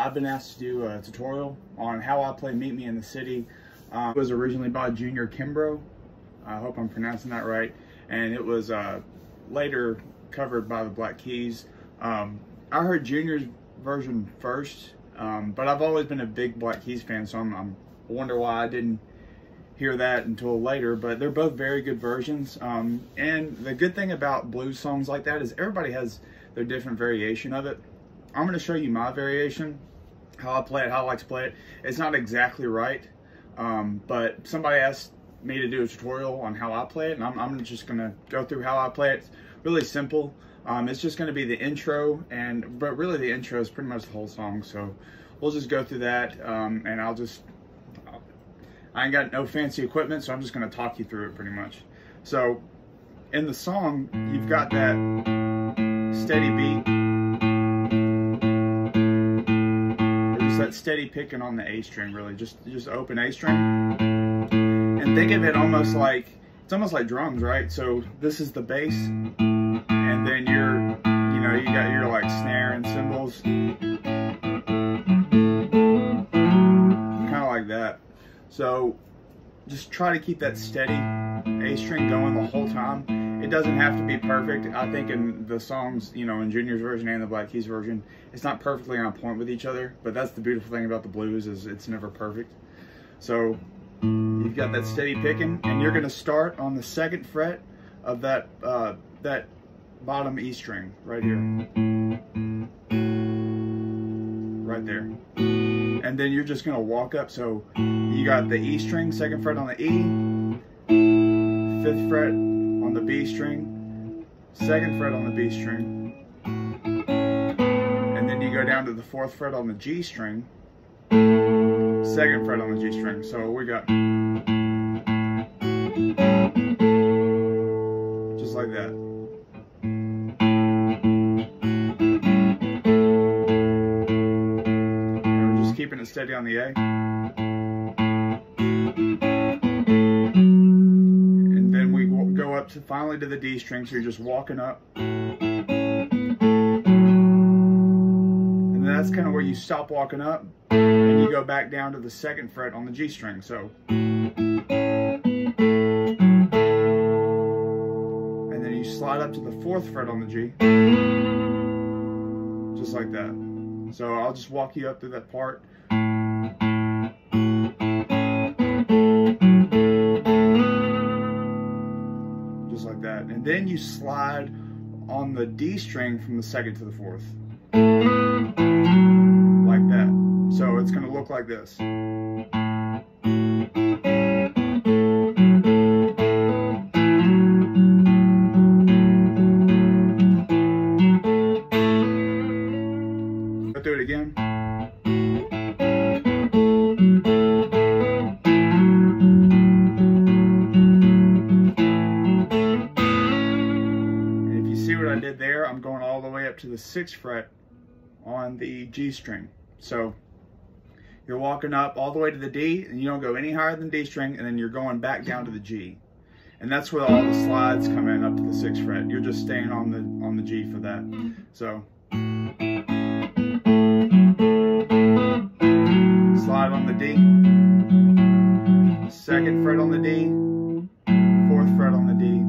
I've been asked to do a tutorial on how I play Meet Me in the City. It was originally by Junior Kimbrough. I hope I'm pronouncing that right. And it was later covered by the Black Keys. I heard Junior's version first, but I've always been a big Black Keys fan, so I wonder why I didn't hear that until later. But they're both very good versions. And the good thing about blues songs like that is everybody has their different variation of it. I'm going to show you my variation, how I play it, how I like to play it. It's not exactly right, but somebody asked me to do a tutorial on how I play it, and I'm just going to go through how I play it. It's really simple. It's just going to be the intro, but really the intro is pretty much the whole song. So we'll just go through that, and I ain't got no fancy equipment, so I'm just going to talk you through it pretty much. So in the song, you've got that steady beat. There's that steady picking on the A string, really, just open A string. And think of it almost like, it's almost like drums, right? So this is the bass, and then you got your like snare and cymbals, kind of like that. So just try to keep that steady A string going the whole time. It doesn't have to be perfect. I think in the songs, in Junior's version and the Black Keys version, it's not perfectly on point with each other, but that's the beautiful thing about the blues, is it's never perfect. So you've got that steady picking, and you're gonna start on the 2nd fret of that bottom E string right here. Right there. And then you're just gonna walk up. So you got the E string, 2nd fret on the E, 5th fret on the B string, 2nd fret on the B string, and then you go down to the 4th fret on the G string, 2nd fret on the G string. So we got just like that. And we're just keeping it steady on the A. And then we go up to finally to the D string, so you're just walking up. And that's kind of where you stop walking up. And you go back down to the 2nd fret on the G string. So, and then you slide up to the 4th fret on the G, just like that. So I'll just walk you up through that part. Just like that. And then you slide on the D string from the 2nd to the 4th. Like that. So it's going to look like this. Let's do it again. And if you see what I did there, I'm going all the way up to the 6th fret on the G string. So you're walking up all the way to the D, and you don't go any higher than D string, and then you're going back down to the G. And that's where all the slides come in, up to the 6th fret. You're just staying on the G for that. So slide on the D, 2nd fret on the D, 4th fret on the D,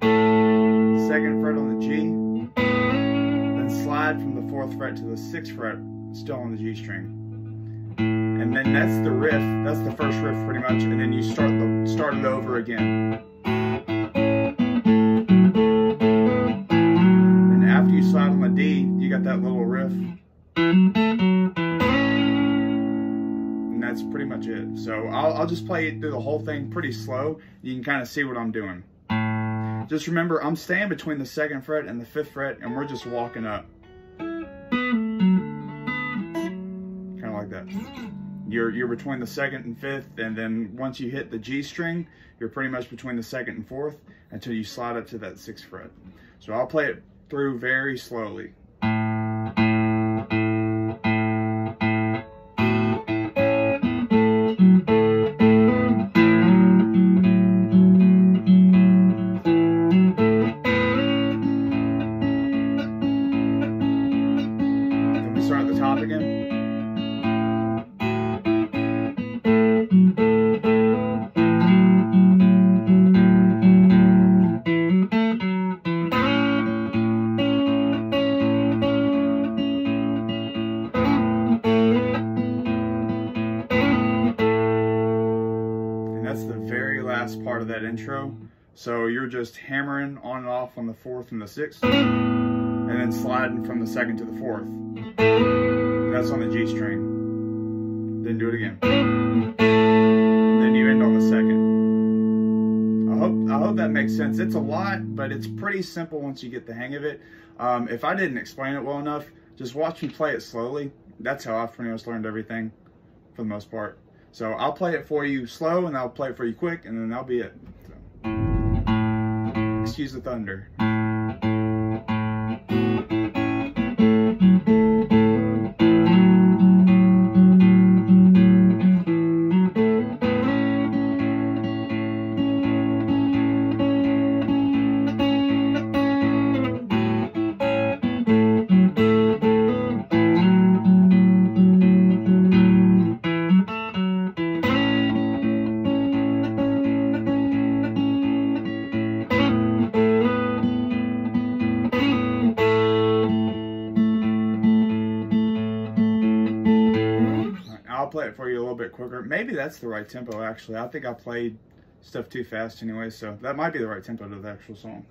2nd fret on the G, then slide from the 4th fret to the 6th fret, still on the G string. And then that's the riff. That's the first riff pretty much. And then you start it over again. And after you slide on the D, you got that little riff. And that's pretty much it. So I'll just play it through the whole thing pretty slow. You can kind of see what I'm doing. Just remember, I'm staying between the 2nd fret and the 5th fret, and we're just walking up. Kind of like that. You're between the 2nd and 5th, and then once you hit the G string, you're pretty much between the 2nd and 4th until you slide up to that 6th fret. So I'll play it through very slowly. Then we start at the top again. intro. So you're just hammering on and off on the 4th and the 6th, and then sliding from the 2nd to the 4th. And that's on the G string. Then do it again. And then you end on the 2nd. I hope that makes sense. It's a lot, but it's pretty simple once you get the hang of it. If I didn't explain it well enough, just watch me play it slowly. That's how I've pretty much learned everything for the most part. So I'll play it for you slow, and I'll play it for you quick, and then that'll be it. So, excuse the thunder. I'll play it for you a little bit quicker. Maybe that's the right tempo, actually. I think I played stuff too fast anyway, so that might be the right tempo to the actual song.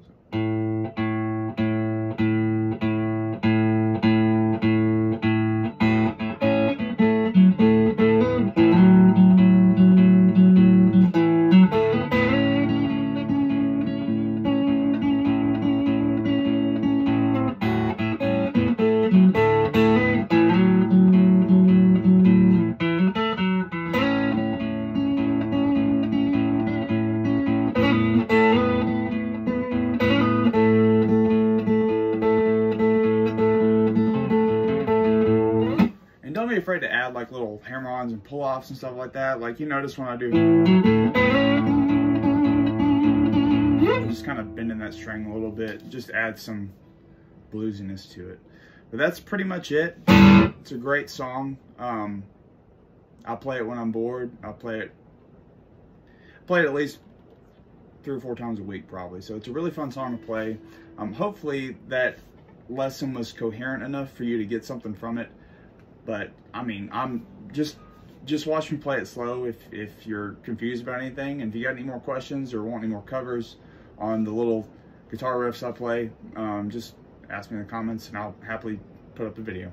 Don't be afraid to add like little hammer-ons and pull-offs and stuff like that. Like you notice when I do, I'm just kind of bending that string a little bit, just add some bluesiness to it. But that's pretty much it. It's a great song. I'll play it when I'm bored. I'll play it at least 3 or 4 times a week probably. So it's a really fun song to play. Hopefully that lesson was coherent enough for you to get something from it. But I mean, I'm just watch me play it slow if you're confused about anything. And if you got any more questions or want any more covers on the little guitar riffs I play, just ask me in the comments and I'll happily put up a video.